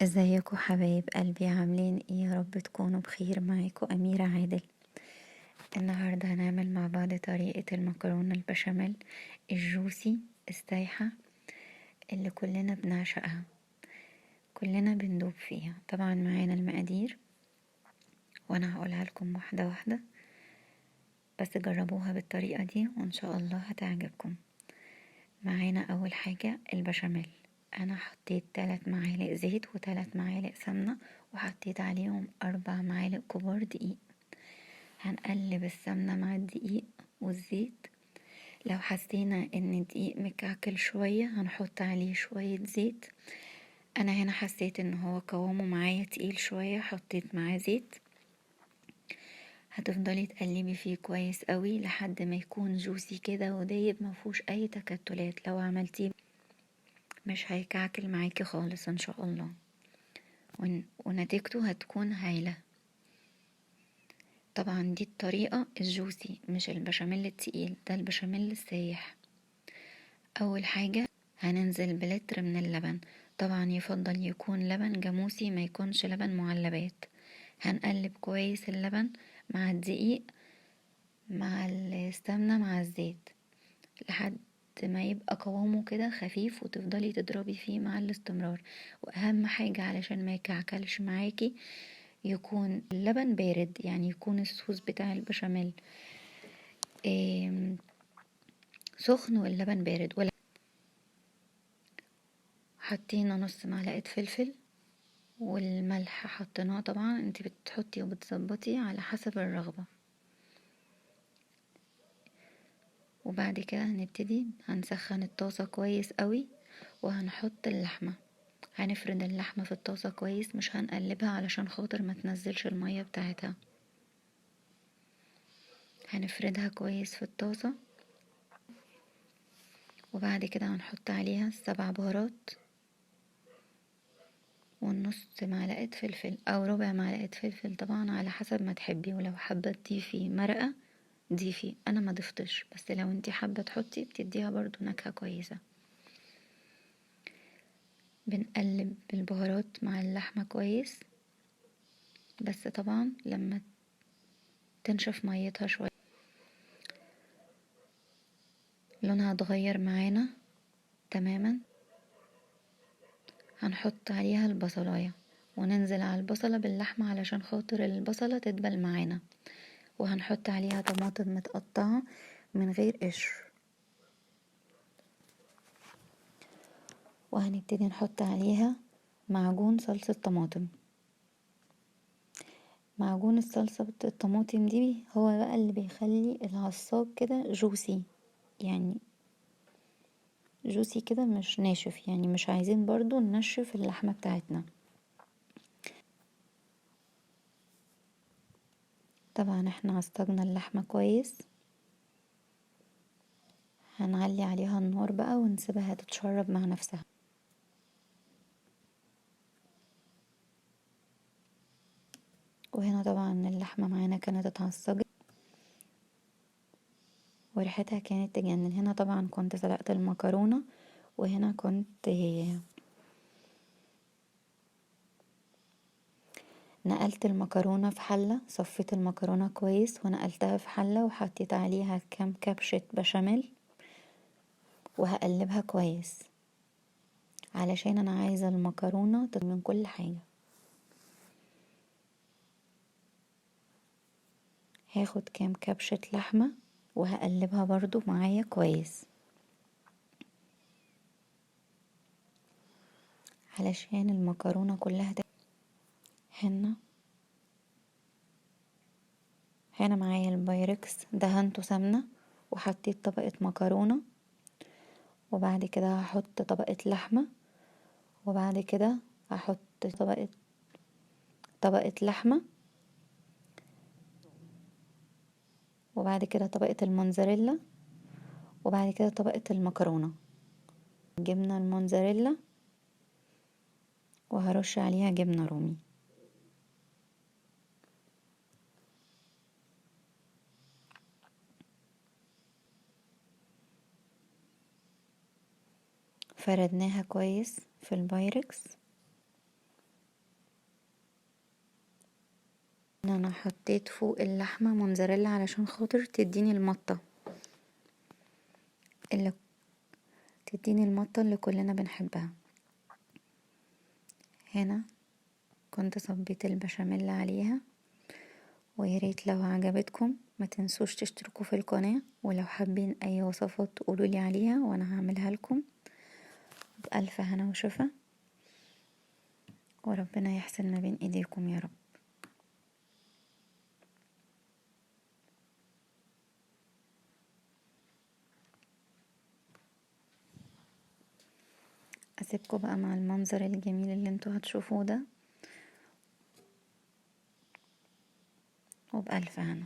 ازيكم حبايب قلبي، عاملين ايه؟ يا رب تكونوا بخير. معاكم أميرة عادل. النهاردة هنعمل مع بعض طريقة المكرونة البشاميل الجوسي السايحة اللي كلنا بنعشقها، كلنا بندوب فيها. طبعا معانا المقادير وانا هقولها لكم واحدة واحدة، بس جربوها بالطريقة دي وان شاء الله هتعجبكم. معانا اول حاجة البشاميل. انا حطيت 3 معالق زيت و3 معالق سمنة، وحطيت عليهم 4 معالق كبار دقيق. هنقلب السمنة مع الدقيق والزيت. لو حسينا ان الدقيق مكعكل شوية هنحط عليه شوية زيت. انا هنا حسيت ان هو قوامه معايا تقيل شوية، حطيت معاه زيت. هتفضلي تقلبي فيه كويس قوي لحد ما يكون جوسي كده ودايب، مفهوش اي تكتلات. لو عملتيه مش هيكعكل معاكي خالص ان شاء الله، ونتيجته هتكون هايلة. طبعا دي الطريقة الجوسي، مش البشاميل التقيل، ده البشاميل السايح. اول حاجة هننزل بلتر من اللبن. طبعا يفضل يكون لبن جاموسي، ما يكونش لبن معلبات. هنقلب كويس اللبن مع الدقيق مع السمنة مع الزيت لحد ما يبقى قوامه كده خفيف، وتفضلي تضربي فيه مع الاستمرار. واهم حاجة علشان ما يكعكلش معاكي يكون اللبن بارد، يعني يكون الصوص بتاع البشاميل سخن واللبن بارد. ولا حطينا نص معلقة فلفل، والملح حطيناه. طبعا انت بتحطي وبتظبطي على حسب الرغبة. وبعد كده هنسخن الطاسة كويس قوي، وهنحط اللحمة. هنفرد اللحمة في الطاسة كويس، مش هنقلبها علشان خاطر ما تنزلش المية بتاعتها. هنفردها كويس في الطاسة، وبعد كده هنحط عليها 7 بهارات والنص معلقة فلفل او ربع معلقة فلفل، طبعا على حسب ما تحبي. ولو حابة تضيفي مرقة ضيفي، انا ما ضفتش، بس لو انتي حابة تحطي بتديها برضو نكهة كويسة. بنقلب البهارات مع اللحمة كويس، بس طبعا لما تنشف ميتها شوية لونها اتغير معانا تماما. هنحط عليها البصلاية وننزل على البصلة باللحمة علشان خاطر البصلة تدبل معانا. وهنحط عليها طماطم متقطعة من غير قشر، وهنبتدي نحط عليها معجون صلصة طماطم. معجون الصلصة الطماطم دي هو بقى اللي بيخلي العصاج كده جوسي، يعني جوسي كده مش ناشف، يعني مش عايزين برضو ننشف اللحمة بتاعتنا. طبعا احنا عصجنا اللحمة كويس، هنعلي عليها النار بقى ونسيبها تتشرب مع نفسها. وهنا طبعا اللحمة معانا كانت اتعصجت وريحتها كانت تجنن. هنا طبعا كنت سلقت المكرونة، وهنا كنت نقلت المكرونة في حلة. صفيت المكرونة كويس ونقلتها في حلة، وحطيت عليها كام كبشة بشاميل، وهقلبها كويس علشان انا عايزة المكرونة من كل حاجة. هاخد كام كبشة لحمة وهقلبها برضو معايا كويس علشان المكرونة كلها هنا معايا البايركس دهنته سمنة وحطيت طبقة مكرونة، وبعد كده هحط طبقة لحمة، وبعد كده هحط طبقة لحمة، وبعد كده طبقة الموتزاريلا، وبعد كده طبقة المكرونة. جبنة الموتزاريلا وهرش عليها جبنة رومي. فردناها كويس في البايركس. انا حطيت فوق اللحمة موتزاريلا علشان خاطر تديني المطة اللي كلنا بنحبها. هنا كنت صبيت البشاميل عليها، وياريت لو عجبتكم ما تنسوش تشتركوا في القناة، ولو حابين اي وصفات تقولولي عليها وانا هعملها لكم. بألف هنا وشفا، وربنا يحسن ما بين ايديكم يا رب. اسيبكم بقى مع المنظر الجميل اللي انتوا هتشوفوه ده، وبألف هنا.